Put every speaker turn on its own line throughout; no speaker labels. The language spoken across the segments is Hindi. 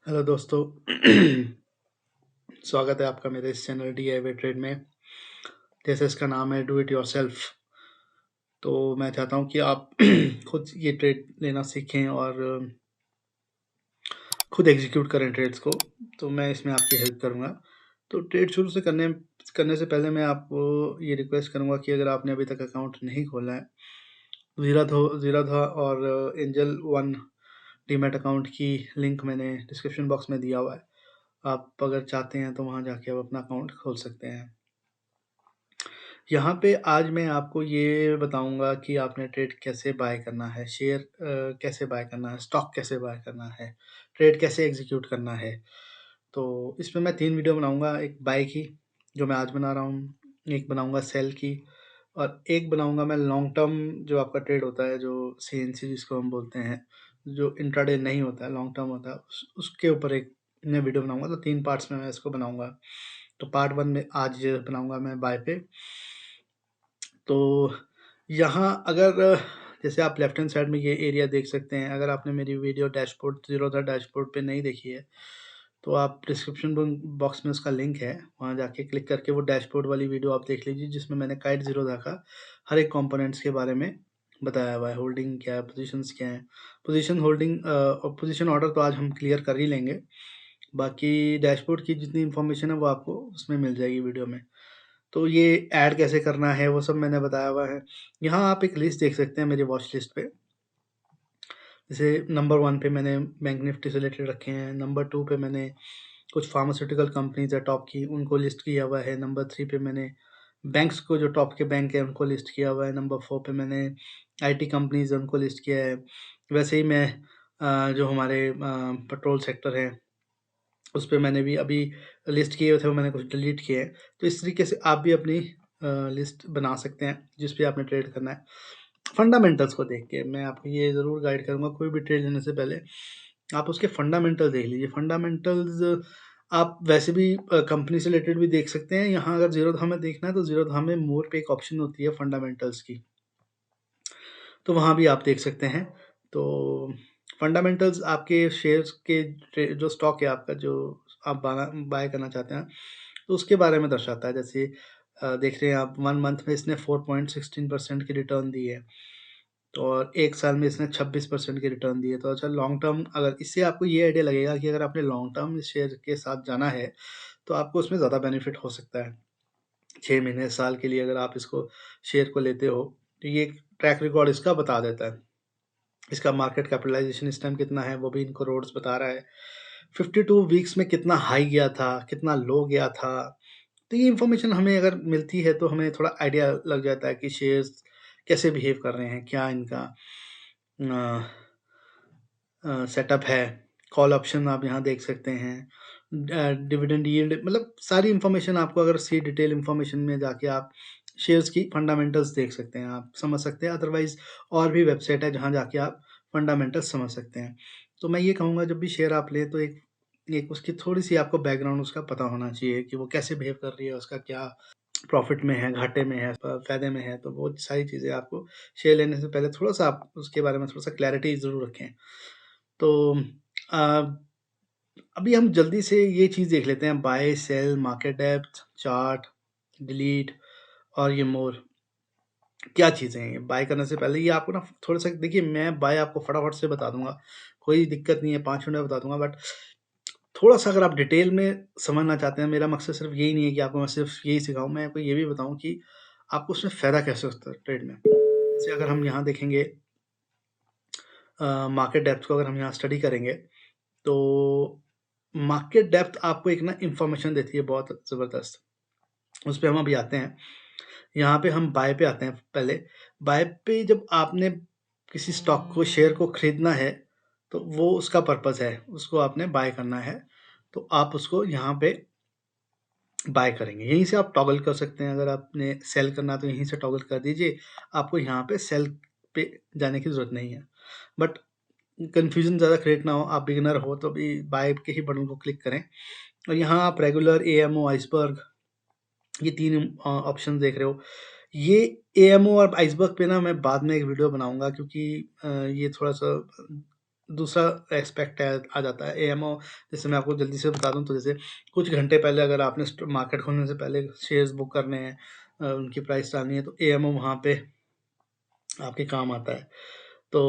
हेलो दोस्तों। स्वागत है आपका मेरे इस चैनल DIY ट्रेड में। जैसे इसका नाम है डू इट योरसेल्फ, तो मैं चाहता हूँ कि आप खुद ये ट्रेड लेना सीखें और खुद एग्जीक्यूट करें ट्रेड्स को। तो मैं इसमें आपकी हेल्प करूँगा। तो ट्रेड शुरू से करने से पहले मैं आपको ये रिक्वेस्ट करूँगा कि अगर आपने अभी तक अकाउंट नहीं खोला है, ज़ीरोधा और एंजल वन डीमैट अकाउंट की लिंक मैंने डिस्क्रिप्शन बॉक्स में दिया हुआ है। आप अगर चाहते हैं तो वहाँ जाके आप अपना अकाउंट खोल सकते हैं। यहाँ पे आज मैं आपको ये बताऊँगा कि आपने ट्रेड कैसे बाय करना है, शेयर कैसे बाय करना है, स्टॉक कैसे बाय करना है, ट्रेड कैसे एग्जीक्यूट करना है। तो इसमें मैं 3 वीडियो बनाऊँगा, एक बाय की जो मैं आज बना रहा हूँ, एक बनाऊँगा सेल की और एक बनाऊँगा मैं लॉन्ग टर्म जो आपका ट्रेड होता है, जो CNC जिसको हम बोलते हैं, जो इंट्राडे नहीं होता है, लॉन्ग टर्म होता है, उसके ऊपर एक मैं वीडियो बनाऊँगा। तो 3 पार्ट्स में मैं इसको बनाऊँगा। तो पार्ट 1 में आज बनाऊँगा मैं बाय पे। तो यहाँ अगर जैसे आप लेफ्ट हैंड साइड में ये एरिया देख सकते हैं, अगर आपने मेरी वीडियो डैशबोर्ड ज़ीरोधा डैशबोर्ड पे नहीं देखी है, तो आप डिस्क्रिप्शन बॉक्स में उसका लिंक है, वहाँ जाके क्लिक करके वो डैशबोर्ड वाली वीडियो आप देख लीजिए, जिसमें मैंने काइट ज़ीरोधा का हर एक कंपोनेंट्स के बारे में बताया हुआ है। होल्डिंग क्या है, पोजीशंस क्या हैं, पोजीशन होल्डिंग और पोजीशन ऑर्डर तो आज हम क्लियर कर ही लेंगे। बाकी डैशबोर्ड की जितनी इन्फॉर्मेशन है वो आपको उसमें मिल जाएगी वीडियो में। तो ये ऐड कैसे करना है वो सब मैंने बताया हुआ है। यहाँ आप एक लिस्ट देख सकते हैं मेरी वॉच लिस्ट पे। जैसे नंबर 1 पे मैंने बैंक निफ्टी से रिलेटेड रखे हैं, नंबर 2 पे मैंने कुछ फार्मास्यूटिकल कंपनीज है टॉप की, उनको लिस्ट किया हुआ है। नंबर 3 पे मैंने बैंक्स को, जो टॉप के बैंक है उनको लिस्ट किया हुआ है। नंबर 4 पे मैंने IT कंपनीज है उनको लिस्ट किया है। वैसे ही मैं जो हमारे पेट्रोल सेक्टर है उस पे मैंने भी अभी लिस्ट किए हुए थे, वो मैंने कुछ डिलीट किए हैं। तो इस तरीके से आप भी अपनी लिस्ट बना सकते हैं जिस पे आपने ट्रेड करना है। फंडामेंटल्स को देख के मैं आपको ये ज़रूर गाइड करूँगा, कोई भी ट्रेड लेने से पहले आप उसके फंडामेंटल देख लीजिए। फंडामेंटल्स आप वैसे भी कंपनी से रिलेटेड भी देख सकते हैं। यहाँ अगर ज़ीरोधा में देखना है तो ज़ीरोधा में मोर पे एक ऑप्शन होती है फंडामेंटल्स की, तो वहाँ भी आप देख सकते हैं। तो फंडामेंटल्स आपके शेयर्स के जो स्टॉक है आपका, जो आप बाय करना चाहते हैं, तो उसके बारे में दर्शाता है। जैसे देख रहे हैं आप 1 मंथ में इसने 4.16% की रिटर्न दी है, तो और 1 साल में इसने 26% की रिटर्न दी है। तो अच्छा, लॉन्ग टर्म अगर इससे आपको ये आइडिया लगेगा कि अगर आपने लॉन्ग टर्म इस शेयर के साथ जाना है, तो आपको उसमें ज़्यादा बेनिफिट हो सकता है। 6 महीने, साल के लिए अगर आप इसको शेयर को लेते हो, तो ये ट्रैक रिकॉर्ड इसका बता देता है। इसका मार्केट कैपिटलाइज़ेशन इस टाइम कितना है, वो भी इन करोड्स बता रहा है। 52 वीक्स में कितना हाई गया था, कितना लो गया था। तो ये इन्फॉर्मेशन हमें अगर मिलती है, तो हमें थोड़ा आइडिया लग जाता है कि शेयर्स कैसे बिहेव कर रहे हैं, क्या इनका अ सेटअप है। कॉल ऑप्शन आप यहाँ देख सकते हैं। डिविडेंड यील्ड, मतलब सारी इन्फॉर्मेशन आपको अगर सी डिटेल इन्फॉर्मेशन में जाके आप शेयर्स की फंडामेंटल्स देख सकते हैं, आप समझ सकते हैं। अदरवाइज़ और भी वेबसाइट है जहाँ जाके आप फंडामेंटल्स समझ सकते हैं। तो मैं ये कहूँगा, जब भी शेयर आप लें तो एक एक उसकी थोड़ी-सी आपको बैकग्राउंड उसका पता होना चाहिए कि वो कैसे बिहेव कर रही है, उसका क्या प्रॉफ़िट में है, घाटे में है, फ़ायदे में है। तो वो सारी चीज़ें आपको शेयर लेने से पहले थोड़ा-सा आप उसके बारे में थोड़ा-सा क्लैरिटी ज़रूर रखें। तो अ, अभी हम जल्दी से ये चीज़ देख लेते हैं, buy, sell, market depth, chart, delete और ये मोर। क्या चीज़ें हैं ये? बाय करने से पहले ये आपको ना थोड़ा-सा देखिए, मैं बाय आपको फटाफट से बता दूँगा, कोई दिक्कत नहीं है, 5 मिनट में बता दूँगा। बट थोड़ा-सा अगर आप डिटेल में समझना चाहते हैं, मेरा मकसद सिर्फ़ यही नहीं है कि आपको मैं सिर्फ़ यही सिखाऊँ, मैं आपको ये भी बताऊँ कि आपको उसमें फ़ायदा कैसे हो सकता है ट्रेड में। जैसे अगर हम यहाँ देखेंगे, मार्केट डेप्थ को अगर हम यहाँ स्टडी करेंगे, तो मार्केट डेप्थ आपको एक ना इन्फॉर्मेशन देती है बहुत ज़बरदस्त। उस पे हम अभी आते हैं। यहाँ पे हम बाय पे आते हैं पहले। बाय पे जब आपने किसी स्टॉक को, शेयर को खरीदना है, तो वो उसका पर्पज़ है, उसको आपने बाय करना है, तो आप उसको यहाँ पे बाय करेंगे। यहीं से आप टॉगल कर सकते हैं। अगर आपने सेल करना है तो यहीं से टॉगल कर दीजिए। आपको यहाँ पे सेल पे जाने की ज़रूरत नहीं है। बट कन्फ्यूज़न ज़्यादा क्रिएट ना हो, आप बिगिनर हो तो अभी बाय के ही बटन को क्लिक करें और यहाँ आप रेगुलर, एएमओ, आइसबर्ग, ये 3 ऑप्शन देख रहे हो। ये एएमओ और आइसबर्ग पे ना मैं बाद में एक वीडियो बनाऊँगा, क्योंकि ये थोड़ा-सा दूसरा एस्पेक्ट है आ जाता है एएमओ। जैसे मैं आपको जल्दी से बता दूं, तो जैसे कुछ घंटे पहले अगर आपने मार्केट खोलने से पहले शेयर्स बुक करने हैं, उनकी प्राइस डालनी है, तो एएमओ वहाँ पे आपके काम आता है। तो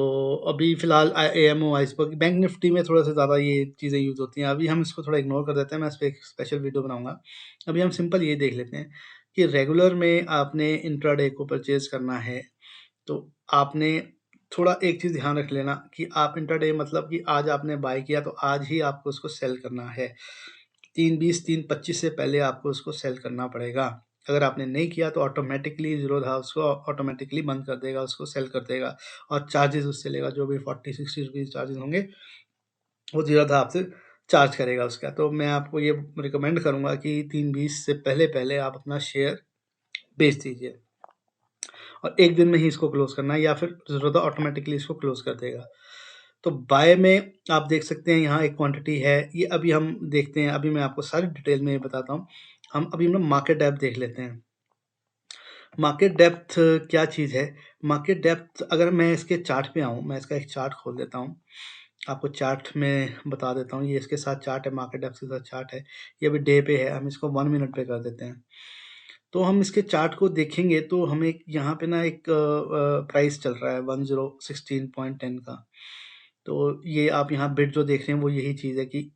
अभी फ़िलहाल एएमओ आइसबर्ग बैंक निफ्टी में थोड़ा सा ज़्यादा ये चीज़ें यूज़ होती हैं। अभी हम इसको थोड़ा इग्नोर कर देते हैं, मैं इस पे एक स्पेशल वीडियो बनाऊँगा। अभी हम सिंपल ये देख लेते हैं कि रेगुलर में आपने इंट्राडे को परचेज़ करना है, तो आपने थोड़ा एक चीज़ ध्यान रख लेना कि आप इंट्राडे मतलब कि आज आपने बाय किया तो आज ही आपको उसको सेल करना है। 3:20 3:25 से पहले आपको उसको सेल करना पड़ेगा। अगर आपने नहीं किया तो ऑटोमेटिकली ज़ीरोधा उसको ऑटोमेटिकली बंद कर देगा, उसको सेल कर देगा और चार्जेज़ उससे लेगा, जो भी 40-60 रुपीज़ चार्जेज़ होंगे, वो ज़ीरोधा आपसे चार्ज करेगा उसका। तो मैं आपको ये रिकमेंड करूँगा कि 3:20 से पहले-पहले आप अपना शेयर बेच दीजिए और 1 दिन में ही इसको क्लोज़ करना है, या फिर ज़ीरोधा ऑटोमेटिकली इसको क्लोज़ कर देगा। तो बाय में आप देख सकते हैं यहाँ एक क्वांटिटी है, ये अभी हम देखते हैं, अभी मैं आपको सारी डिटेल में ये बताता हूँ। हम अभी ना मार्केट डेप्थ देख लेते हैं। मार्केट डेप्थ क्या चीज़ है? मार्केट डेप्थ अगर मैं इसके चार्ट पे आऊँ, मैं इसका एक चार्ट खोल देता हूँ। आपको चार्ट में बता देता हूँ, ये इसके साथ चार्ट है, मार्केट डेप्थ के साथ चार्ट है। ये अभी डे पे है, हम इसको 1 मिनट पे कर देते हैं। तो हम इसके चार्ट को देखेंगे तो हमें यहाँ पे ना एक प्राइस चल रहा है 1016.10 का। तो ये आप यहाँ बिड जो देख रहे हैं वो यही चीज़ है कि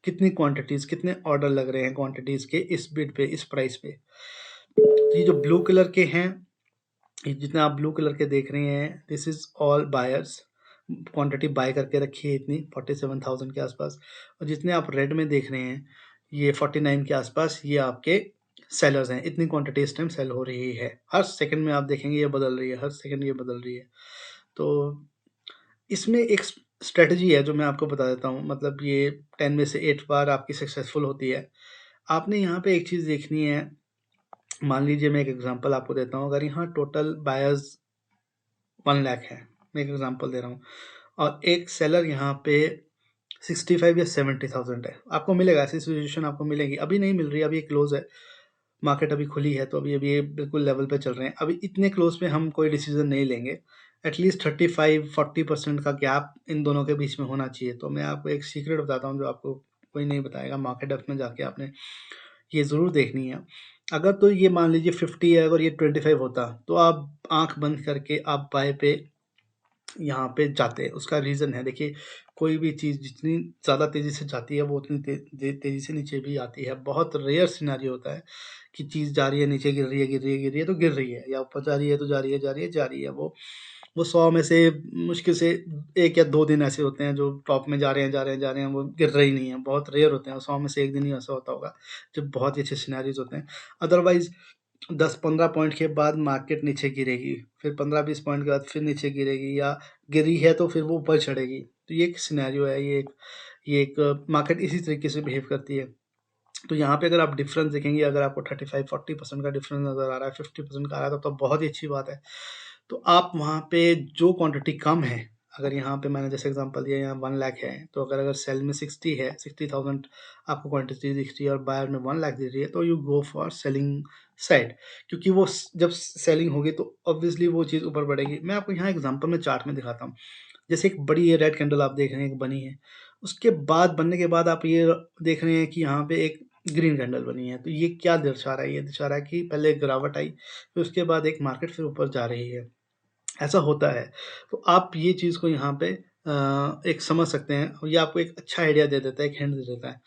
कितनी क्वांटिटीज़, कितने ऑर्डर लग रहे हैं क्वांटिटीज़ के इस बिड पे, इस प्राइस पे। तो ये जो ब्लू कलर के हैं, ये जितने आप ब्लू कलर के देख रहे हैं, this is all buyers. Quantity buy करके रखी है इतनी 47,000 के आसपास। और जितने आप रेड में देख रहे हैं, ये 49 के आसपास, ये आपके सेलर्स हैं। इतनी क्वांटिटी इस टाइम सेल हो रही है। हर सेकंड में आप देखेंगे ये बदल रही है, हर सेकंड ये बदल रही है। तो इसमें एक स्ट्रेटजी है जो मैं आपको बता देता हूँ, मतलब ये 10 में से 8 बार आपकी सक्सेसफुल होती है। आपने यहाँ पे एक चीज़ देखनी है, मान लीजिए मैं एक एग्जांपल आपको देता हूँ, अगर यहाँ टोटल बायर्स 1 लाख है, मैं एक एग्जांपल दे रहा हूँ, और एक सेलर यहाँ पे 65 या 70,000 है, आपको मिलेगा, ऐसी सिचुएशन आपको मिलेगी। अभी नहीं मिल रही, अभी क्लोज है, मार्केट अभी खुली है, तो अभी ये बिल्कुल लेवल पे चल रहे हैं। अभी इतने क्लोज पे हम कोई डिसीजन नहीं लेंगे। एटलीस्ट 35-40% का गैप इन दोनों के बीच में होना चाहिए। तो मैं आपको एक सीक्रेट बताता हूँ जो आपको कोई नहीं बताएगा, मार्केट डेप्थ में जाके आपने ये ज़रूर देखनी है। अगर तो ये मान लीजिए 50 है, अगर ये 25 होता तो आप आँख बंद करके आप बाय पे यहाँ पे जाते हैं। उसका रीज़न है, देखिए कोई भी चीज़ जितनी ज़्यादा तेज़ी से जाती है वो उतनी तेज़ी से नीचे भी आती है। बहुत रेयर सिनेरियो होता है कि चीज़ जा रही है, नीचे गिर रही है, गिर रही है, गिर रही है तो गिर रही है, या ऊपर जा रही है तो जा रही है, जा रही है, जा रही है। वो 100 में से मुश्किल से 1 या 2 दिन ऐसे होते हैं जो टॉप में जा रहे हैं, जा रहे हैं, जा रहे हैं, वो गिर रही नहीं है। बहुत रेयर होते हैं, 100 में से 1 दिन ही ऐसा होता होगा जब बहुत ही अच्छे सिनेरियोज़ होते हैं। अदरवाइज़ 10-15 पॉइंट के बाद मार्केट नीचे गिरेगी, फिर 15-20 पॉइंट के बाद फिर नीचे गिरेगी, या गिरी है तो फिर वो ऊपर चढ़ेगी। तो ये एक सिनेरियो है, ये एक मार्केट इसी तरीके से बिहेव करती है। तो यहाँ पे अगर आप डिफरेंस देखेंगे, अगर आपको 35-40% का डिफरेंस नज़र आ रहा है, 50% का आ रहा है, तो बहुत ही अच्छी बात है। तो आप वहाँ पे जो क्वांटिटी कम है, अगर यहाँ पे मैंने जैसे एग्जांपल दिया, यहाँ 1 लाख है, तो अगर सेल में 60 है, 60,000 आपको क्वांटिटी दिख रही है और बायर में 1 लाख दिख रही है, तो you go for selling side, क्योंकि वो जब सेलिंग होगी तो ऑब्वियसली वो चीज़ ऊपर बढ़ेगी। मैं आपको यहाँ एग्जांपल में चार्ट में दिखाता हूँ। जैसे एक बड़ी ये रेड कैंडल आप देख रहे हैं, एक बनी है, उसके बाद बनने के बाद आप ये देख रहे हैं कि यहाँ पे एक ग्रीन कैंडल बनी है। तो ये क्या दर्शा रहा है? ये दर्शा रहा है कि पहले एक गिरावट आई, फिर उसके बाद एक मार्केट फिर ऊपर जा रही है। ऐसा होता है। तो आप ये चीज़ को यहाँ पे एक समझ सकते हैं, और ये आपको एक अच्छा आइडिया दे देता है, एक हिंट दे देता है।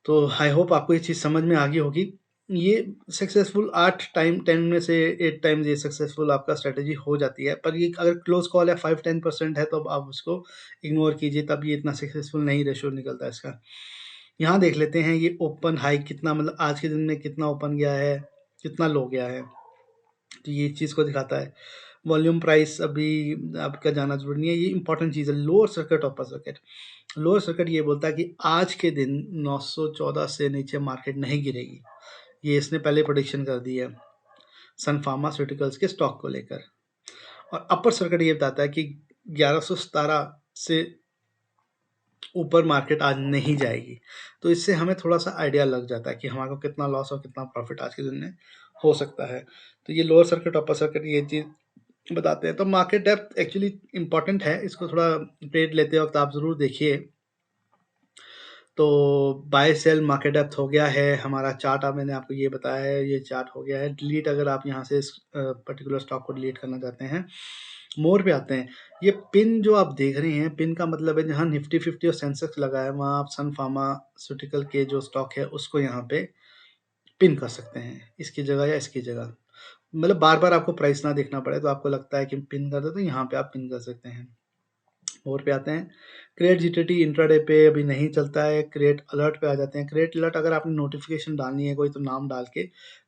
तो आई होप आपको ये चीज़ समझ में आ गई होगी। ये सक्सेसफुल 8 टाइम 10 में से 8 टाइम्स ये सक्सेसफुल आपका स्ट्रैटेजी हो जाती है। पर ये अगर क्लोज़ कॉल है 5-10% है, तो अब आप उसको इग्नोर कीजिए, तब ये इतना सक्सेसफुल नहीं रेशियो निकलता है इसका। यहाँ देख लेते हैं ये ओपन हाई कितना, मतलब आज के दिन में कितना ओपन गया है, कितना लो गया है। तो ये चीज़ को दिखाता है। वॉल्यूम प्राइस अभी आपका जाना ज़रूरी नहीं है, ये इंपॉर्टेंट चीज़ है। Lower circuit, upper circuit. Lower circuit ये बोलता है कि आज के दिन 914 से नीचे मार्केट नहीं गिरेगी। ये इसने पहले प्रेडिक्शन कर दी है सन फार्मास्यूटिकल्स के स्टॉक को लेकर। और अपर सर्किट ये बताता है कि 1117 से ऊपर मार्केट आज नहीं जाएगी। तो इससे हमें थोड़ा-सा आइडिया लग जाता है कि हमारे को कितना लॉस और कितना प्रॉफिट आज के दिन में हो सकता है। तो ये लोअर सर्किट, अपर सर्किट, ये चीज़ बताते हैं। तो मार्केट डेप्थ एक्चुअली इम्पोर्टेंट है, इसको थोड़ा ट्रेड लेते वक़्त आप ज़रूर देखिए। तो बाय सेल मार्केट डेप्थ हो गया है, हमारा चार्ट अब मैंने आपको ये बताया है, ये चार्ट हो गया है। डिलीट अगर आप यहाँ से इस पर्टिकुलर स्टॉक को डिलीट करना चाहते हैं। मोर पे आते हैं। ये पिन जो आप देख रहे हैं, पिन का मतलब है जहाँ निफ्टी 50 और सेंसेक्स लगा है, वहाँ आप सन फार्मास्यूटिकल के जो स्टॉक है उसको यहाँ पे पिन कर सकते हैं, इसकी जगह या इसकी जगह। मतलब बार-बार आपको प्राइस ना देखना पड़े, तो आपको लगता है कि पिन कर दो, तो यहाँ पे आप पिन कर सकते हैं। और पे आते हैं, क्रिएट जीटीटी इंट्राडे पे अभी नहीं चलता है, क्रिएट अलर्ट पे आ जाते हैं। क्रिएट अलर्ट अगर आपने नोटिफिकेशन डालनी है कोई, तो नाम डाल के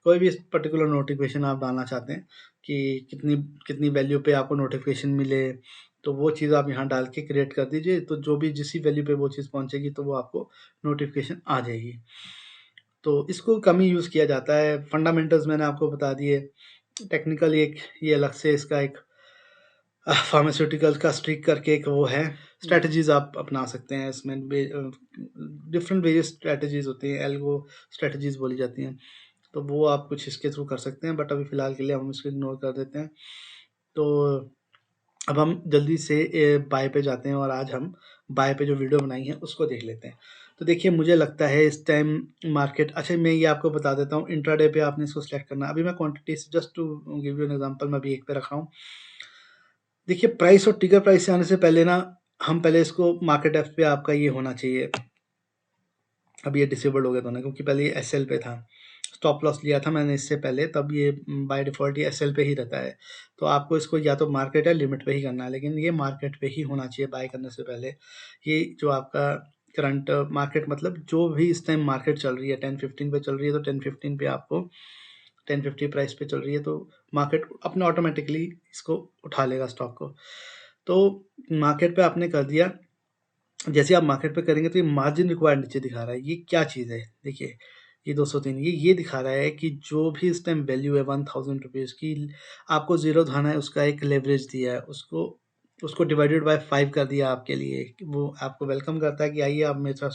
कोई भी पर्टिकुलर नोटिफिकेशन आप डालना चाहते हैं कि कितनी कितनी वैल्यू पे आपको नोटिफिकेशन मिले, तो वो चीज़ आप यहाँ डाल के क्रिएट कर दीजिए। तो जो भी जिस वैल्यू पे वो चीज़ पहुँचेगी, तो वो आपको नोटिफिकेशन आ जाएगी। तो इसको कम ही यूज़ किया जाता है। फंडामेंटल्स मैंने आपको बता दिए। टेक्निकल एक ये अलग से इसका एक फार्मास्यूटिकल्स का स्ट्रिक करके एक वो है। स्ट्रैटेजीज़ आप अपना सकते हैं इसमें। डिफरेंट वेरियस स्ट्रैटेजीज़ होती हैं, एल्गो स्ट्रैटेजीज़ बोली जाती हैं। तो वो आप कुछ इसके थ्रू कर सकते हैं, बट अभी फ़िलहाल के लिए हम इसको इग्नोर कर देते हैं। तो अब हम जल्दी से बाय पे जाते हैं और आज हम बाय पे जो वीडियो बनाई है उसको देख लेते हैं। तो देखिए, मुझे लगता है इस टाइम मार्केट, अच्छा मैं ये आपको बता देता हूँ, इंट्राडे पे आपने इसको सेलेक्ट करना है। अभी मैं क्वांटिटी से just to give you an example, मैं अभी एक पे रखा हूँ। देखिए, प्राइस और टिकर प्राइस से आने से पहले ना, हम पहले इसको मार्केट एफ पे आपका ये होना चाहिए। अब ये डिसेबल्ड हो गया दोनों, क्योंकि पहले ये एसएल पे था। स्टॉप लॉस लिया था मैंने इससे पहले, तब ये बाय डिफ़ॉल्ट ये एसएल पे ही रहता है। तो आपको इसको या तो मार्केट या लिमिट पे ही करना है, लेकिन ये मार्केट पे ही होना चाहिए बाय करने से पहले। ये जो आपका करंट मार्केट, मतलब जो भी इस टाइम मार्केट चल रही है, 10-15 पे चल रही है, तो 10-15 पे आपको 1050 प्राइस पे चल रही है, तो मार्केट अपने ऑटोमेटिकली इसको उठा लेगा स्टॉक को। तो मार्केट पे आपने कर दिया। जैसे आप मार्केट पे करेंगे, तो ये मार्जिन रिक्वायर्ड नीचे दिखा रहा है। ये क्या चीज़ है? देखिए, ये 203, ये दिखा रहा है कि जो भी इस टाइम वैल्यू है 1000 रुपीज़ की, आपको ज़ीरो उठाना है, उसका एक लेवरेज दिया है, उसको उसको डिवाइडेड बाय 5 कर दिया आपके लिए। वो आपको वेलकम करता है कि आइए आप मेरे साथ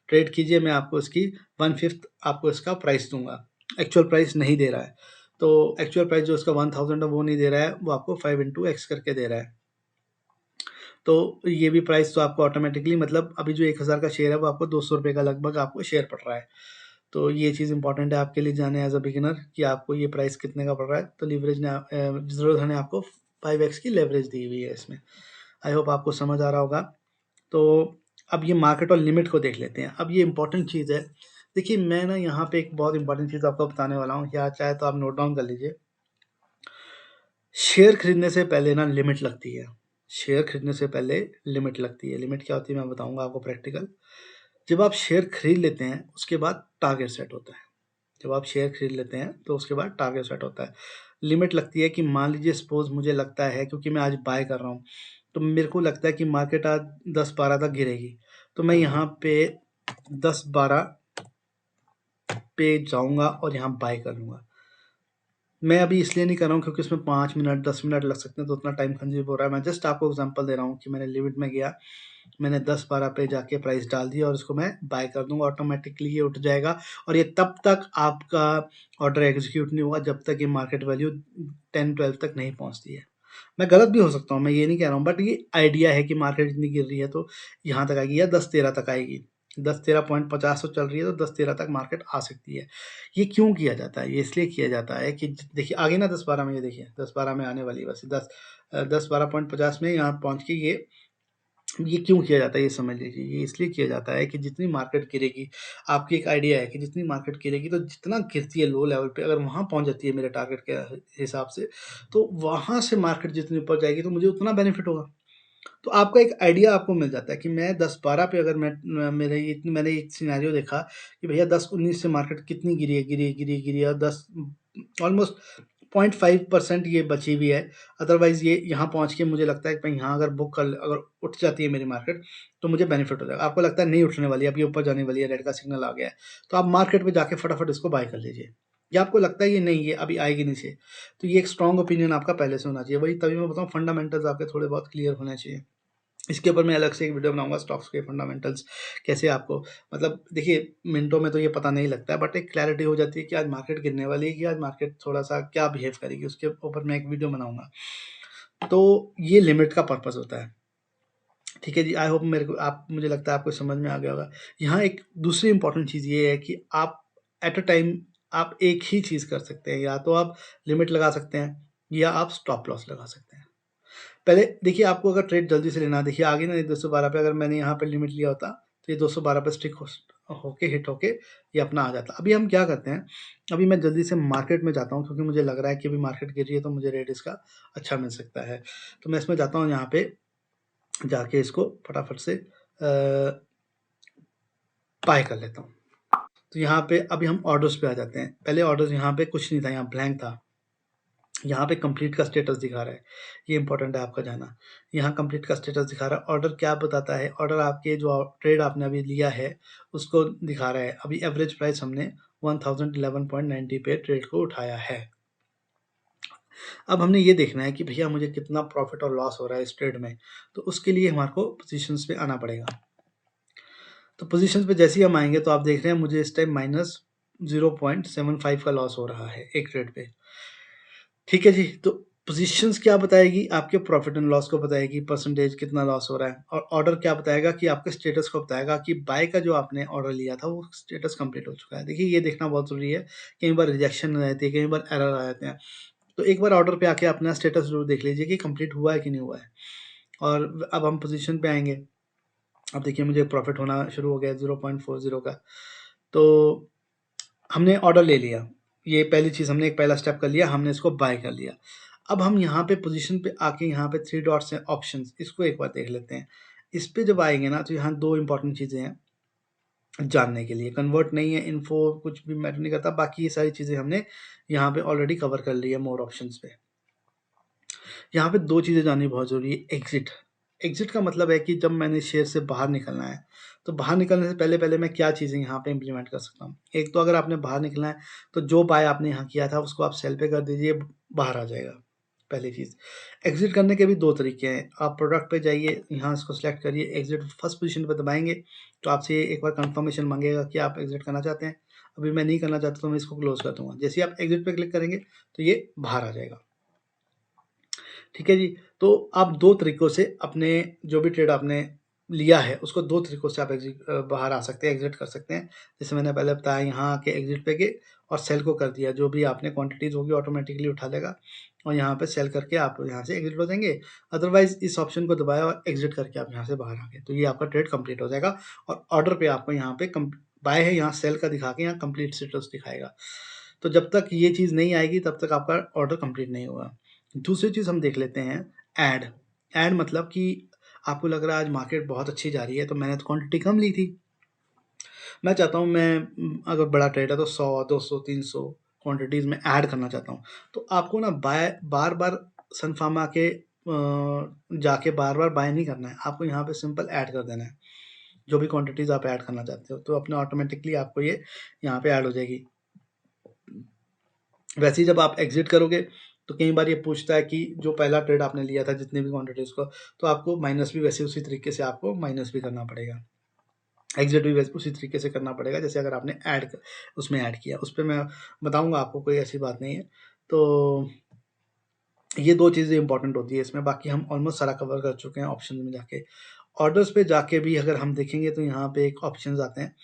ट्रेड कीजिए, मैं आपको इसकी 1/5 आपको इसका प्राइस दूँगा। एक्चुअल प्राइस नहीं दे रहा है। तो एक्चुअल प्राइस जो उसका 1000 है वो नहीं दे रहा है, वो आपको 5 इंटू एक्स करके दे रहा है। तो ये भी प्राइस तो आपको ऑटोमेटिकली, मतलब अभी जो 1000 का शेयर है, वो आपको 200 रुपये का लगभग आपको शेयर पड़ रहा है। तो ये चीज़ इंपॉर्टेंट है आपके लिए जाने एज़ अ बिगिनर, कि आपको ये प्राइस कितने का पड़ रहा है। तो लीवरेज ने ज़रूरत ने आपको 5x की लेवरेज दी हुई है इसमें। आई होप आपको समझ आ रहा होगा। तो अब ये मार्केट और लिमिट को देख लेते हैं। अब ये इंपॉर्टेंट चीज़ है। देखिए, मैं ना यहाँ पे एक बहुत इंपॉर्टेंट चीज़ आपको बताने वाला हूँ, या चाहे तो आप नोट डाउन कर लीजिए। शेयर खरीदने से पहले ना लिमिट लगती है। शेयर खरीदने से पहले लिमिट लगती है। लिमिट क्या होती है मैं बताऊँगा आपको प्रैक्टिकल। जब आप शेयर खरीद लेते हैं, उसके बाद टारगेट सेट होता है। जब आप शेयर खरीद लेते हैं, तो उसके बाद टारगेट सेट होता है। लिमिट लगती है कि मान लीजिए सपोज़ मुझे लगता है, क्योंकि मैं आज बाय कर रहा हूँ, तो मेरे को लगता है कि मार्केट आज 10-12 तक गिरेगी। तो मैं यहाँ पे 10-12 पे जाऊँगा और यहाँ बाय कर लूँगा। मैं अभी इसलिए नहीं कर रहा हूँ क्योंकि उसमें 5 मिनट 10 मिनट लग सकते हैं, तो उतना टाइम कंज्यूम हो रहा है। मैं जस्ट आपको एग्जांपल दे रहा हूँ कि मैंने लिमिट में गया, मैंने 10-12 पे जाके प्राइस डाल दिया और इसको मैं बाय कर दूँगा, ऑटोमेटिकली ये उठ जाएगा। और ये तब तक आपका ऑर्डर एग्जीक्यूट नहीं होगा जब तक ये मार्केट वैल्यू 10-12 तक नहीं पहुँचती है। मैं गलत भी हो सकता हूँ, मैं ये नहीं कह रहा हूँ, बट ये आइडिया है कि मार्केट इतनी गिर रही है तो यहाँ तक आएगी, या 10-13 तक आएगी। 10-13.50 तो चल रही है, तो 10-13 तक मार्केट आ सकती है। ये क्यों किया जाता है? ये इसलिए किया जाता है कि देखिए आगे ना 10-12 में, ये देखिए 10-12 में आने वाली है, बस 10-12.50 में यहाँ पहुँच के ये क्यों किया जाता है ये समझ लीजिए। ये इसलिए किया जाता है कि जितनी मार्केट गिरेगी, आपकी एक आइडिया है कि जितनी मार्केट गिरेगी, तो जितना गिरती है लो लेवल पे, अगर वहाँ पहुँच जाती है मेरे टारगेट के हिसाब से, तो वहाँ से मार्केट जितनी ऊपर जाएगी, तो मुझे उतना बेनिफिट होगा। तो आपका एक आइडिया आपको मिल जाता है कि मैं 10-12 पे, अगर मैंने एक सिनेरियो देखा कि भैया 10-19 से मार्केट कितनी गिरी है, और 10 ऑलमोस्ट 0.5% ये बची हुई है। अदरवाइज़ ये यहाँ पहुँच के मुझे लगता है कि मैं यहाँ अगर बुक कर, अगर उठ जाती है मेरी मार्केट, तो मुझे बेनिफिट हो जाएगा। आपको लगता है नहीं उठने वाली है, अब ये ऊपर जाने वाली है, रेड का सिग्नल आ गया है, तो आप मार्केट में जाके फटाफट इसको बाय कर लीजिए। या आपको लगता है ये नहीं, ये अभी आएगी नीचे, तो ये एक स्ट्रॉन्ग ओपिनियन आपका पहले से होना चाहिए। वही तभी मैं बताऊँ, फंडामेंटल्स आपके थोड़े बहुत क्लियर होने चाहिए। इसके ऊपर मैं अलग से एक वीडियो बनाऊँगा, स्टॉक्स के फंडामेंटल्स कैसे आपको, मतलब देखिए मिनटों में तो ये पता नहीं लगता है, बट एक क्लैरिटी हो जाती है कि आज मार्केट गिरने वाली है, कि आज मार्केट थोड़ा-सा क्या बिहेव करेगी, उसके ऊपर मैं एक वीडियो बनाऊँगा। तो ये लिमिट का पर्पस होता है। ठीक है जी, आई होप मेरे को आप मुझे लगता है आपको समझ में आ गया होगा। यहाँ एक दूसरी इंपॉर्टेंट चीज़ ये है कि आप एट अ टाइम आप एक ही चीज़ कर सकते हैं, या तो आप लिमिट लगा सकते हैं या आप स्टॉप लॉस लगा सकते हैं। पहले देखिए, आपको अगर ट्रेड जल्दी से लेना है, देखिए आगे ना 212 पे अगर मैंने यहाँ पे लिमिट लिया होता तो ये 212 पे स्टिक होके हिट होके ये अपना आ जाता। अभी हम क्या करते हैं, अभी मैं जल्दी से मार्केट में जाता हूँ क्योंकि मुझे लग रहा है कि अभी मार्केट गिर रही है तो मुझे रेट इसका अच्छा मिल सकता है। तो मैं इसमें जाता हूँ, यहाँ पे जाके इसको फटाफट से बाय कर लेता हूँ। तो यहाँ पे अभी हम ऑर्डर्स पे आ जाते हैं। पहले ऑर्डर्स यहाँ पे कुछ नहीं था, यहाँ ब्लैंक था। यहाँ पे कंप्लीट का स्टेटस दिखा रहा है, ये इंपॉर्टेंट है आपका जानना। यहाँ कंप्लीट का स्टेटस दिखा रहा है। ऑर्डर क्या बताता है, ऑर्डर आपके जो ट्रेड आपने अभी लिया है उसको दिखा रहा है। अभी एवरेज प्राइस हमने 1011.90 पे ट्रेड को उठाया है। अब हमने ये देखना है कि भैया मुझे कितना प्रॉफिट और लॉस हो रहा है इस ट्रेड में, तो उसके लिए हमारे को पोजीशंस पे आना पड़ेगा। तो पोजीशंस पे जैसे ही हम आएंगे तो आप देख रहे हैं मुझे इस टाइम -0.75 का लॉस हो रहा है एक ट्रेड पे। ठीक है जी, तो पोजीशंस क्या बताएगी, आपके प्रॉफिट एंड लॉस को बताएगी, परसेंटेज कितना लॉस हो रहा है, और ऑर्डर क्या बताएगा कि आपके स्टेटस को बताएगा कि बाय का जो आपने ऑर्डर लिया था वो स्टेटस कंप्लीट हो चुका है। देखिए ये देखना बहुत ज़रूरी है, कई बार रिजेक्शन आ जाती है, कई बार एरर आ जाते हैं। तो एक बार ऑर्डर पे आके अपना स्टेटस जरूर देख लीजिए कि कंप्लीट हुआ है कि नहीं हुआ है। और अब हम पोजीशन पे आएंगे। अब देखिए मुझे प्रॉफिट होना शुरू हो गया 0.40 का। तो हमने ऑर्डर ले लिया, ये पहली चीज़, हमने एक पहला स्टेप कर लिया, हमने इसको बाय कर लिया। अब हम यहाँ पे पोजीशन पे आके यहाँ पे 3 डॉट्स हैं ऑप्शंस, इसको एक बार देख लेते हैं। इस पे जब आएंगे ना तो यहाँ 2 इंपॉर्टेंट चीज़ें हैं जानने के लिए। कन्वर्ट नहीं है, इन्फो कुछ भी मैटर नहीं करता, बाकी ये सारी चीज़ें हमने यहाँ पे ऑलरेडी कवर कर ली है मोर ऑप्शंस पे। यहाँ पे 2 चीज़ें जाननी बहुत ज़रूरी है। एग्जिट, एग्जिट का मतलब है कि जब मैंने शेयर से बाहर निकलना है तो बाहर निकलने से पहले मैं क्या चीज़ें यहाँ पे इम्प्लीमेंट कर सकता हूँ। एक तो अगर आपने बाहर निकलना है तो जो बाय आपने यहाँ किया था उसको आप सेल पे कर दीजिए, बाहर आ जाएगा, पहली चीज़। एग्जिट करने के भी 2 तरीके हैं। आप प्रोडक्ट पे जाइए, यहाँ इसको सेलेक्ट करिए, एग्जिट फर्स्ट पोजीशन पे दबाएंगे तो आपसे एक बार कंफर्मेशन मांगेगा कि आप एग्जिट करना चाहते हैं। अभी मैं नहीं करना चाहता तो मैं इसको क्लोज कर दूंगा। जैसे ही आप एग्जिट पे क्लिक करेंगे तो ये बाहर आ जाएगा। ठीक है जी, तो आप 2 तरीकों से अपने जो भी ट्रेड आपने लिया है उसको 2 तरीकों से आप बाहर आ सकते हैं, एग्जिट कर सकते हैं। जैसे मैंने पहले बताया, यहाँ आके एग्जिट पे गए और सेल को कर दिया, जो भी आपने क्वांटिटीज होगी ऑटोमेटिकली उठा लेगा और यहाँ पे सेल करके आप यहाँ से एग्जिट हो जाएंगे। अदरवाइज इस ऑप्शन को दबाया और एग्जिट करके आप यहाँ से बाहर आ गए तो ये आपका ट्रेड कंप्लीट हो जाएगा। और ऑर्डर पे आपको यहाँ पे बाय है, यहाँ सेल का दिखा के यहाँ कंप्लीट स्टेटस दिखाएगा। तो जब तक ये चीज़ नहीं आएगी तब तक आपका ऑर्डर कंप्लीट नहीं होगा। दूसरी चीज़ हम देख लेते हैं, ऐड। ऐड मतलब कि आपको लग रहा है आज मार्केट बहुत अच्छी जा रही है तो मैंने तो क्वांटिटी कम ली थी, मैं चाहता हूँ मैं अगर बड़ा ट्रेड है तो 100 200 300 क्वांटिटीज़ में ऐड करना चाहता हूँ। तो आपको ना बार बार सनफार्मा के जाके बार बार बाय नहीं करना है, आपको यहाँ पे सिंपल ऐड कर देना है जो भी क्वांटिटीज़ आप ऐड करना चाहते हो, तो अपने ऑटोमेटिकली आपको ये यहाँ पे ऐड हो जाएगी। वैसे ही जब आप एग्जिट करोगे तो कई बार ये पूछता है कि जो पहला ट्रेड आपने लिया था जितनी भी क्वांटिटीज़ को, तो आपको माइनस भी वैसे उसी तरीके से आपको माइनस भी करना पड़ेगा, एग्जिट भी वैसे उसी तरीके से करना पड़ेगा जैसे अगर आपने उसमें ऐड किया। उस पर मैं बताऊंगा आपको, कोई ऐसी बात नहीं है। तो ये 2 चीज़ें इंपॉर्टेंट होती है इसमें, बाकी हम ऑलमोस्ट सारा कवर कर चुके हैं ऑप्शन में जाके। ऑर्डर्स पे जाके भी अगर हम देखेंगे तो यहाँ पे एक ऑप्शन आते हैं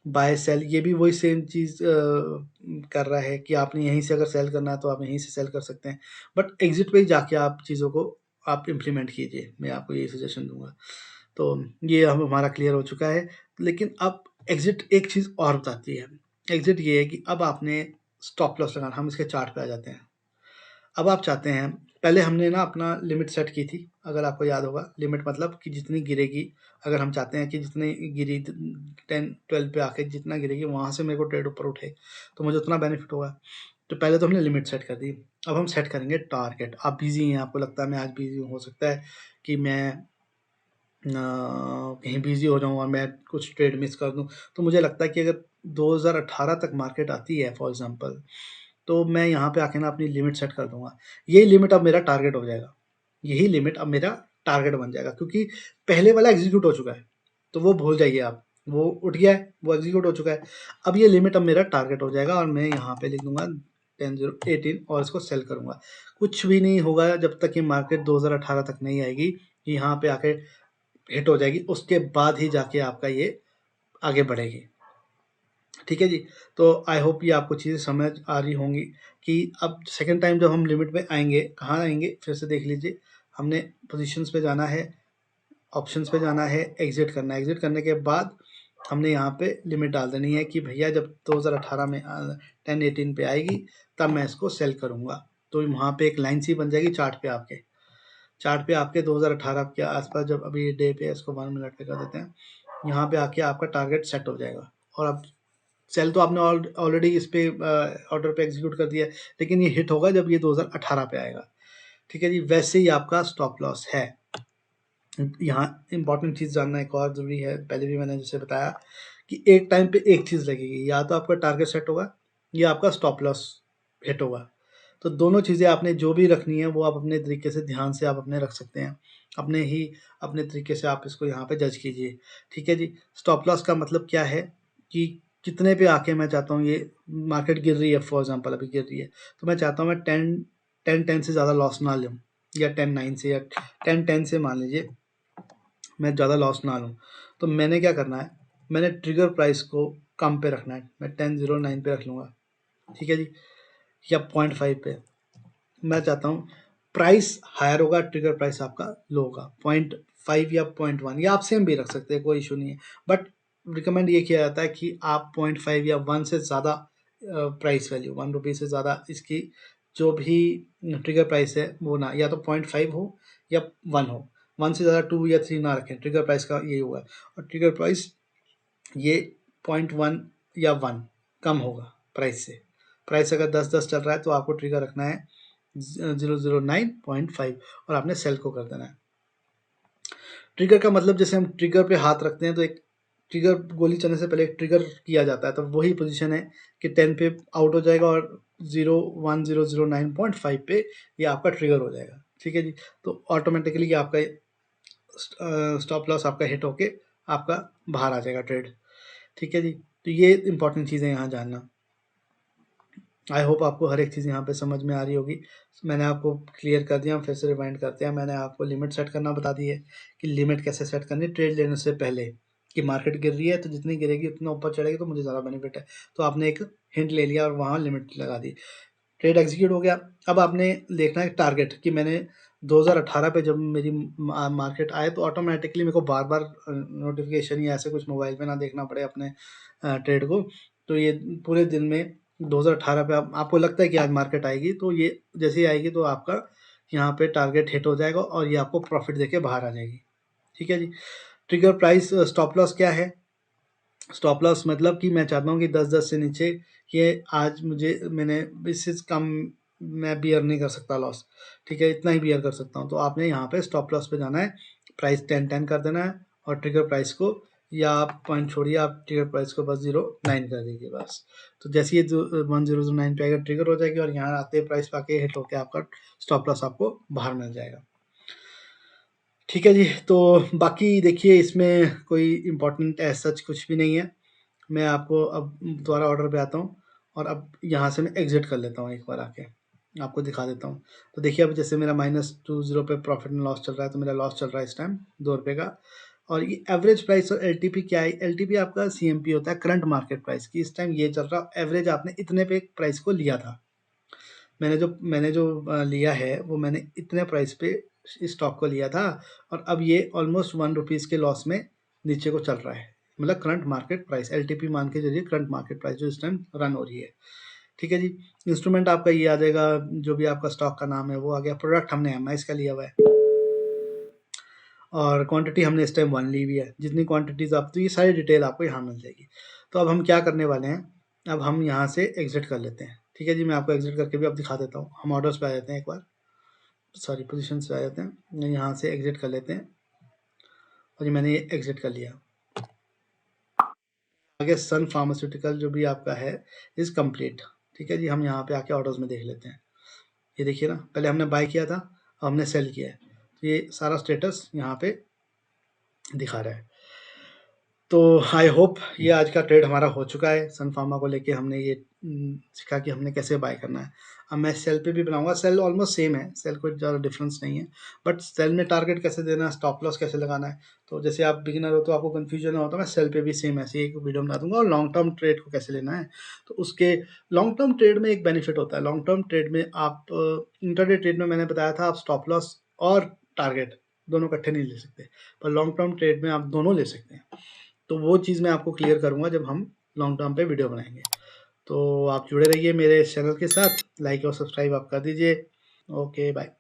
बाय सेल, ये भी वही सेम चीज़ कर रहा है कि आपने यहीं से अगर सेल करना है तो आप यहीं से सेल कर सकते हैं, बट एग्जिट पे ही जाके आप चीज़ों को आप इम्प्लीमेंट कीजिए, मैं आपको यही सजेशन दूंगा। तो ये हम हमारा क्लियर हो चुका है। लेकिन अब एग्जिट एक चीज़ और बताती है, एग्जिट ये है कि अब आपने स्टॉप लॉस लगाना। हम इसके चार्ट पे आ जाते हैं। अब आप चाहते हैं, पहले हमने ना अपना लिमिट सेट की थी, अगर आपको याद होगा, लिमिट मतलब कि जितनी गिरेगी, अगर हम चाहते हैं कि जितनी गिरी 10 12 पे आके जितना गिरेगी वहाँ से मेरे को ट्रेड ऊपर उठे तो मुझे उतना बेनिफिट होगा। तो पहले तो हमने लिमिट सेट कर दी, अब हम सेट करेंगे टारगेट। आप बिजी हैं, आपको लगता है मैं आज बिजी हूँ, हो सकता है कि मैं कहीं बिजी हो जाऊँ और मैं कुछ ट्रेड मिस कर दूँ। तो मुझे लगता है कि अगर 2018 तक मार्केट आती है फॉर एग्जांपल, तो मैं यहाँ पे आके ना अपनी लिमिट सेट कर दूंगा। यही लिमिट अब मेरा टारगेट हो जाएगा, यही लिमिट अब मेरा टारगेट बन जाएगा, क्योंकि पहले वाला एग्जीक्यूट हो चुका है तो वो भूल जाइए आप, वो उठ गया है, वो एग्जीक्यूट हो चुका है। अब ये लिमिट अब मेरा टारगेट हो जाएगा और मैं यहाँ पे लिख दूंगा 10,018 और इसको सेल करूँगा। कुछ भी नहीं होगा जब तक ये मार्केट 2018 तक नहीं आएगी, यहाँ पे आके हिट हो जाएगी, उसके बाद ही जाके आपका ये आगे बढ़ेगी। ठीक है जी। तो आई होप ये आपको चीज़ें समझ आ रही होंगी कि अब सेकंड टाइम जब हम लिमिट पे आएंगे, कहाँ आएंगे फिर से देख लीजिए। हमने पोजीशंस पे जाना है, ऑप्शंस पे जाना है, एग्जिट करना है। एग्जिट करने के बाद हमने यहाँ पे लिमिट डाल देनी है कि भैया जब 2018 में 1018 पे आएगी तब मैं इसको सेल करूँगा। तो वहाँ पे एक लाइन सी बन जाएगी चार्ट पे आपके 2018 के आसपास, जब अभी डे पे इसको 1 मिनट पे कर देते हैं, यहाँ पे आके आपका टारगेट सेट हो जाएगा। और अब सेल तो आपने ऑलरेडी इस पे ऑर्डर पे एग्जीक्यूट कर दिया है, लेकिन ये हिट होगा जब ये 2018 पे आएगा। ठीक है जी। वैसे ही आपका स्टॉप लॉस है। यहाँ इंपॉर्टेंट चीज़ जानना एक और ज़रूरी है, पहले भी मैंने जैसे बताया कि एक टाइम पे एक चीज़ लगेगी, या तो आपका टारगेट सेट होगा या आपका स्टॉप लॉस हिट होगा। तो दोनों चीज़ें आपने जो भी रखनी है वो आप अपने तरीके से ध्यान से आप अपने रख सकते हैं, अपने तरीके से आप इसको यहाँ पे जज कीजिए। ठीक है जी। स्टॉप लॉस का मतलब क्या है कि कितने पे आके मैं चाहता हूँ, ये मार्केट गिर रही है फॉर एग्जांपल, अभी गिर रही है, तो मैं चाहता हूँ मैं 10 से ज़्यादा लॉस ना लूँ, या 10-9 से, या 10-10 से मान लीजिए मैं ज़्यादा लॉस ना लूँ। तो मैंने क्या करना है, मैंने ट्रिगर प्राइस को कम पे रखना है, मैं 1009 पे रख लूँगा। ठीक है जी। या 0.5 पे। मैं चाहता हूँ प्राइस हायर होगा, ट्रिगर प्राइस आपका लो होगा, 0.5 या 0.1, या आप सेम भी रख सकते हैं, कोई इशू नहीं है। बट रिकमेंड ये किया जाता है कि आप 0.5 या 1 से ज़्यादा प्राइस वैल्यू, 1 रुपये से ज़्यादा इसकी जो भी ट्रिगर प्राइस है वो ना, या तो 0.5 हो या 1 हो। 1 से ज़्यादा 2 या 3 ना रखें, ट्रिगर प्राइस का यही होगा। और ट्रिगर प्राइस ये 0.1 या 1 कम होगा प्राइस से। प्राइस अगर 10-10 चल रहा है तो आपको ट्रिगर रखना है 009.5 और आपने सेल को कर देना है। ट्रिगर का मतलब जैसे हम ट्रिगर पे हाथ रखते हैं तो एक ट्रिगर, गोली चलने से पहले एक ट्रिगर किया जाता है, तो वही पोजीशन है कि 10 पे आउट हो जाएगा और 01009.5 पे ये आपका ट्रिगर हो जाएगा। ठीक है जी। तो ऑटोमेटिकली ये आपका स्टॉप लॉस आपका हिट होके आपका बाहर आ जाएगा ट्रेड। ठीक है जी। तो ये इंपॉर्टेंट चीज़ है यहाँ जानना। आई होप आपको हर एक चीज़ यहाँ पे समझ में आ रही होगी। मैंने आपको क्लियर कर दिया, फिर से रिमाइंड करते हैं। मैंने आपको लिमिट सेट करना बता दी है कि लिमिट कैसे सेट करनी ट्रेड लेने से पहले, कि मार्केट गिर रही है तो जितनी गिरेगी उतना ऊपर चढ़ेगी तो मुझे ज़्यादा बेनिफिट है, तो आपने एक हिंट ले लिया और वहाँ लिमिट लगा दी, ट्रेड एग्जीक्यूट हो गया। अब आपने देखना है टारगेट कि मैंने 2018 पे जब मेरी मार्केट आए तो ऑटोमेटिकली मेरे को बार बार नोटिफिकेशन या ऐसे कुछ मोबाइल पे ना देखना पड़े अपने ट्रेड को। तो ये पूरे दिन में 2018 पे आपको लगता है कि आज मार्केट आएगी, तो ये जैसे ही आएगी तो आपका यहाँ पे टारगेट हिट हो जाएगा और ये आपको प्रॉफिट देके बाहर आ जाएगी। ठीक है जी। ट्रिगर प्राइस स्टॉप लॉस क्या है? स्टॉप लॉस मतलब कि मैं चाहता हूँ कि 10-10 से नीचे ये आज मैंने इससे कम मैं बियर नहीं कर सकता लॉस। ठीक है, इतना ही बियर कर सकता हूँ। तो आपने यहाँ पे स्टॉप लॉस पे जाना है, प्राइस 10-10 कर देना है और ट्रिगर प्राइस को, या आप पॉइंट छोड़िए, आप ट्रिगर प्राइस को बस 0.9 कर दीजिए बस। तो जैसे ये 1009 पे आएगा ट्रिगर हो जाएगी और यहाँ आते प्राइस पे आके हिट होकर आपका स्टॉप लॉस आपको बाहर मिल जाएगा। ठीक है जी। तो बाकी देखिए इसमें कोई इम्पोर्टेंट ऐसा सच कुछ भी नहीं है। मैं आपको अब दोबारा ऑर्डर पे आता हूँ और अब यहाँ से मैं एग्जिट कर लेता हूँ, एक बार आके आपको दिखा देता हूँ। तो देखिए अब जैसे मेरा -20 पे प्रॉफिट एंड लॉस चल रहा है, तो मेरा लॉस चल रहा है इस टाइम 2 रुपये का। और ये एवरेज प्राइस और एलटीपी क्या है? एलटीपी आपका सीएमपी होता है, करंट मार्केट प्राइस की। इस टाइम ये चल रहा है, एवरेज आपने इतने पे प्राइस को लिया था। मैंने जो लिया है वो मैंने इतने प्राइस पे इस स्टॉक को लिया था और अब ये ऑलमोस्ट 1 रुपीज़ के लॉस में नीचे को चल रहा है। मतलब करंट मार्केट प्राइस, एलटीपी मान के चलिए, करंट मार्केट प्राइस जो इस टाइम रन हो रही है। ठीक है जी। इंस्ट्रूमेंट आपका ये आ जाएगा, जो भी आपका स्टॉक का नाम है वो आ गया। प्रोडक्ट हमने एमआईएस का लिया हुआ है और क्वांटिटी हमने इस टाइम 1 ली हुई है। जितनी क्वांटिटीज आप, तो ये सारी डिटेल आपको यहाँ मिल जाएगी। तो अब हम क्या करने वाले हैं, अब हम यहाँ से एग्जिट कर लेते हैं। ठीक है जी। मैं आपको एग्जिट करके भी अब दिखा देता हूँ। हम ऑर्डर्स पे आ जाते हैं, एक बार सॉरी पोजीशन पे आ जाते हैं, यहाँ से एग्जिट कर लेते हैं और ये मैंने ये एग्जिट कर लिया। आगे सन फार्मास्यूटिकल जो भी आपका है इज कंप्लीट। ठीक है जी। हम यहाँ पे आके ऑर्डर्स में देख लेते हैं। ये देखिए ना, पहले हमने बाय किया था, अब हमने सेल किया है, तो ये सारा स्टेटस यहाँ पे दिखा रहा है। तो आई होप ये आज का ट्रेड हमारा हो चुका है। सन फार्मा को लेके हमने ये सिखा कि हमने कैसे बाय करना है। अब मैं सेल पे भी बनाऊँगा, सेल ऑलमोस्ट सेम है, सेल कोई ज़्यादा डिफरेंस नहीं है, बट सेल में टारगेट कैसे देना है, स्टॉप लॉस कैसे लगाना है, तो जैसे आप बिगिनर हो तो आपको कन्फ्यूजन ना हो तो मैं सेल पे भी सेम ऐसे ही एक वीडियो बना दूँगा। और लॉन्ग टर्म ट्रेड को कैसे लेना है, तो उसके लॉन्ग टर्म ट्रेड में एक बेनिफिट होता है। लॉन्ग टर्म ट्रेड में आप इंट्राडे ट्रेड में मैंने बताया था आप स्टॉप लॉस और टारगेट दोनों इकट्ठे नहीं ले सकते, पर लॉन्ग टर्म ट्रेड में आप दोनों ले सकते हैं। तो वो चीज़ मैं आपको क्लियर करूँगा जब हम लॉन्ग टर्म पे वीडियो बनाएँगे। तो आप जुड़े रहिए मेरे इस चैनल के साथ, लाइक और सब्सक्राइब आप कर दीजिए। Okay, bye.